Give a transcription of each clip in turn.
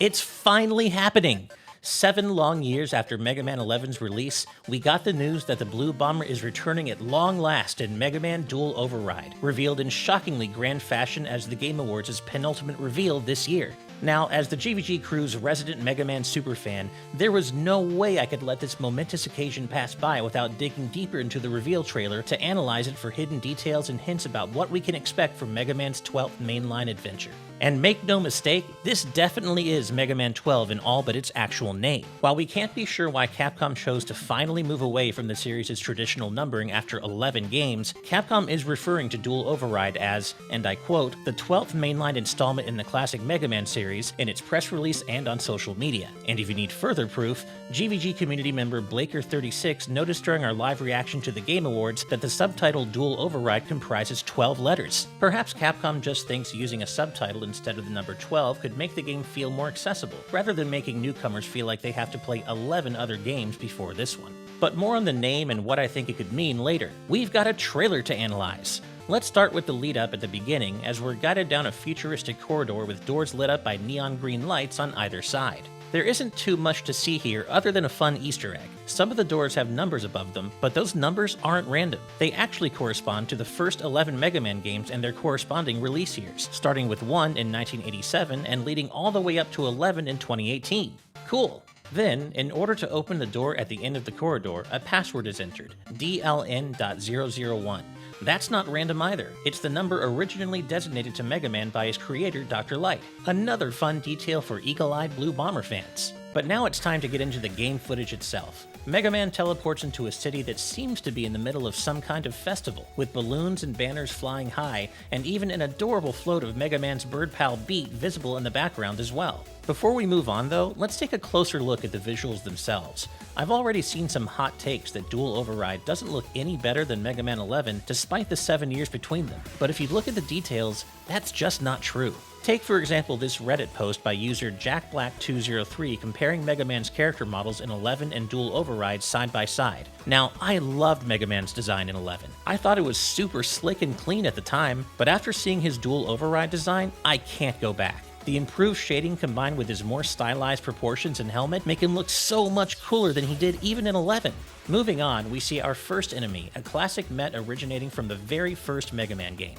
It's finally happening! 7 long years after Mega Man 11's release, we got the news that the Blue Bomber is returning at long last in Mega Man Dual Override, revealed in shockingly grand fashion as the Game Awards' penultimate reveal this year. Now, as the GVG crew's resident Mega Man superfan, there was no way I could let this momentous occasion pass by without digging deeper into the reveal trailer to analyze it for hidden details and hints about what we can expect from Mega Man's 12th mainline adventure. And make no mistake, this definitely is Mega Man 12 in all but its actual name. While we can't be sure why Capcom chose to finally move away from the series' traditional numbering after 11 games, Capcom is referring to Dual Override as, and I quote, the 12th mainline installment in the classic Mega Man series in its press release and on social media. And if you need further proof, GVG community member Blaker36 noticed during our live reaction to the Game Awards that the subtitle Dual Override comprises 12 letters. Perhaps Capcom just thinks using a subtitle instead of the number 12 could make the game feel more accessible, rather than making newcomers feel like they have to play 11 other games before this one. But more on the name and what I think it could mean later. We've got a trailer to analyze. Let's start with the lead up at the beginning, as we're guided down a futuristic corridor with doors lit up by neon green lights on either side. There isn't too much to see here other than a fun Easter egg. Some of the doors have numbers above them, but those numbers aren't random. They actually correspond to the first 11 Mega Man games and their corresponding release years, starting with 1 in 1987 and leading all the way up to 11 in 2018. Cool. Then, in order to open the door at the end of the corridor, a password is entered, DLN.001. That's not random either. It's the number originally designated to Mega Man by his creator, Dr. Light. Another fun detail for eagle-eyed Blue Bomber fans. But now it's time to get into the game footage itself. Mega Man teleports into a city that seems to be in the middle of some kind of festival, with balloons and banners flying high, and even an adorable float of Mega Man's bird pal Beat visible in the background as well. Before we move on though, let's take a closer look at the visuals themselves. I've already seen some hot takes that Dual Override doesn't look any better than Mega Man 11 despite the 7 years between them, but if you look at the details, that's just not true. Take for example this Reddit post by user JackBlack203 comparing Mega Man's character models in 11 and Dual Override side by side. Now, I loved Mega Man's design in 11. I thought it was super slick and clean at the time, but after seeing his Dual Override design, I can't go back. The improved shading combined with his more stylized proportions and helmet make him look so much cooler than he did even in 11. Moving on, we see our first enemy, a classic Met originating from the very first Mega Man game.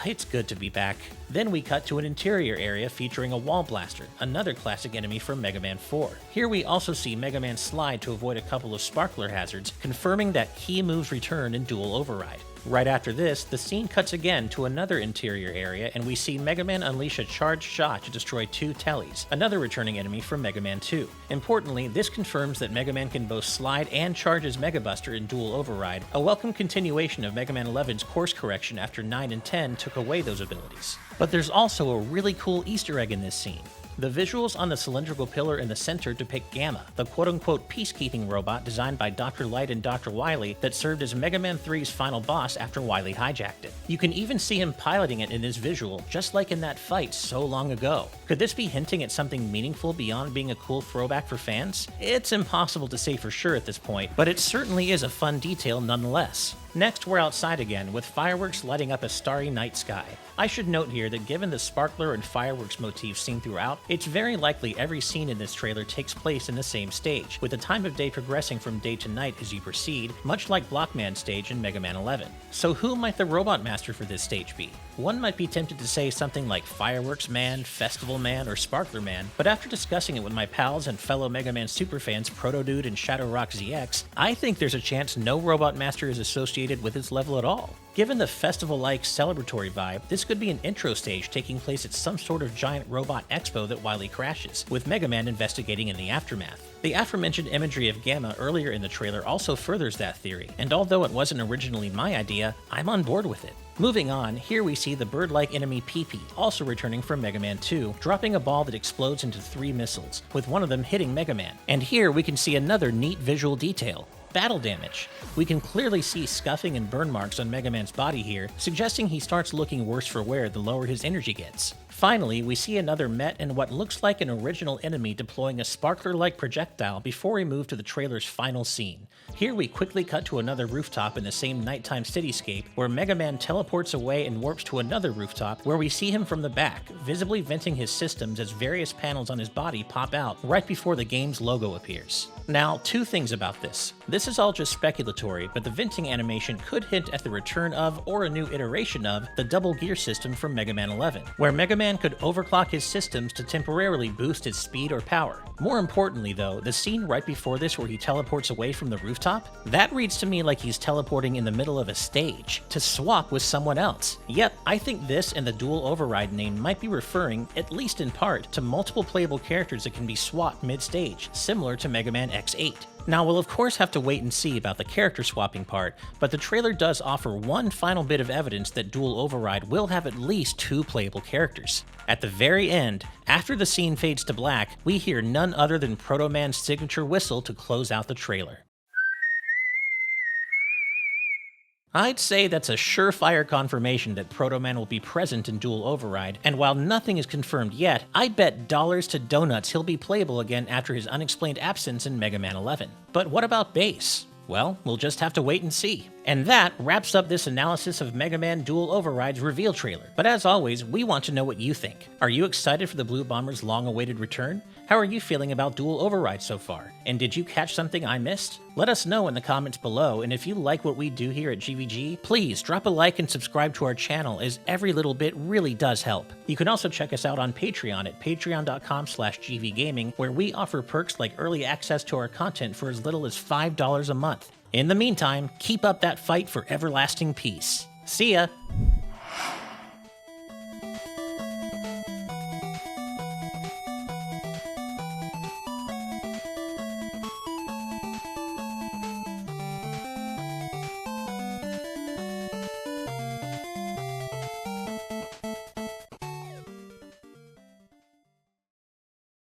It's good to be back. Then we cut to an interior area featuring a wall blaster, another classic enemy from Mega Man 4. Here we also see Mega Man slide to avoid a couple of sparkler hazards, confirming that key moves return in Dual Override. Right after this, the scene cuts again to another interior area, and we see Mega Man unleash a charged shot to destroy 2 Tellys, another returning enemy from Mega Man 2. Importantly, this confirms that Mega Man can both slide and charge his Mega Buster in Dual Override, a welcome continuation of Mega Man 11's course correction after 9 and 10 took away those abilities. But there's also a really cool Easter egg in this scene. The visuals on the cylindrical pillar in the center depict Gamma, the quote-unquote peacekeeping robot designed by Dr. Light and Dr. Wily that served as Mega Man 3's final boss after Wily hijacked it. You can even see him piloting it in this visual, just like in that fight so long ago. Could this be hinting at something meaningful beyond being a cool throwback for fans? It's impossible to say for sure at this point, but it certainly is a fun detail nonetheless. Next, we're outside again, with fireworks lighting up a starry night sky. I should note here that given the sparkler and fireworks motifs seen throughout, it's very likely every scene in this trailer takes place in the same stage, with the time of day progressing from day to night as you proceed, much like Blockman's stage in Mega Man 11. So who might the Robot Master for this stage be? One might be tempted to say something like Fireworks Man, Festival Man, or Sparkler Man, but after discussing it with my pals and fellow Mega Man superfans Protodude and Shadow Rock ZX, I think there's a chance no Robot Master is associated with its level at all. Given the festival-like celebratory vibe, this could be an intro stage taking place at some sort of giant robot expo that Wily crashes, with Mega Man investigating in the aftermath. The aforementioned imagery of Gamma earlier in the trailer also furthers that theory, and although it wasn't originally my idea, I'm on board with it. Moving on, here we see the bird-like enemy Pee-Pee, also returning from Mega Man 2, dropping a ball that explodes into 3 missiles, with one of them hitting Mega Man. And here we can see another neat visual detail. battle damage. We can clearly see scuffing and burn marks on Mega Man's body here, suggesting he starts looking worse for wear the lower his energy gets. Finally, we see another Met and what looks like an original enemy deploying a sparkler-like projectile before we move to the trailer's final scene. Here we quickly cut to another rooftop in the same nighttime cityscape, where Mega Man teleports away and warps to another rooftop, where we see him from the back, visibly venting his systems as various panels on his body pop out right before the game's logo appears. Now, two things about this. This is all just speculatory, but the venting animation could hint at the return of, or a new iteration of, the double gear system from Mega Man 11, where Mega Man could overclock his systems to temporarily boost his speed or power. More importantly though, the scene right before this where he teleports away from the rooftop, that reads to me like he's teleporting in the middle of a stage, to swap with someone else. Yet, I think this and the dual override name might be referring, at least in part, to multiple playable characters that can be swapped mid-stage, similar to Mega Man X8. Now, we'll of course have to wait and see about the character swapping part, but the trailer does offer one final bit of evidence that Dual Override will have at least 2 playable characters. At the very end, after the scene fades to black, we hear none other than Proto Man's signature whistle to close out the trailer. I'd say that's a surefire confirmation that Proto Man will be present in Dual Override, and while nothing is confirmed yet, I'd bet dollars to donuts he'll be playable again after his unexplained absence in Mega Man 11. But what about Bass? Well, we'll just have to wait and see. And that wraps up this analysis of Mega Man Dual Override's reveal trailer. But as always, we want to know what you think. Are you excited for the Blue Bomber's long-awaited return? How are you feeling about Dual Override so far? And did you catch something I missed? Let us know in the comments below, and if you like what we do here at GVG, please drop a like and subscribe to our channel, as every little bit really does help. You can also check us out on Patreon at patreon.com/gvgaming, where we offer perks like early access to our content for as little as $5 a month. In the meantime, keep up that fight for everlasting peace. See ya!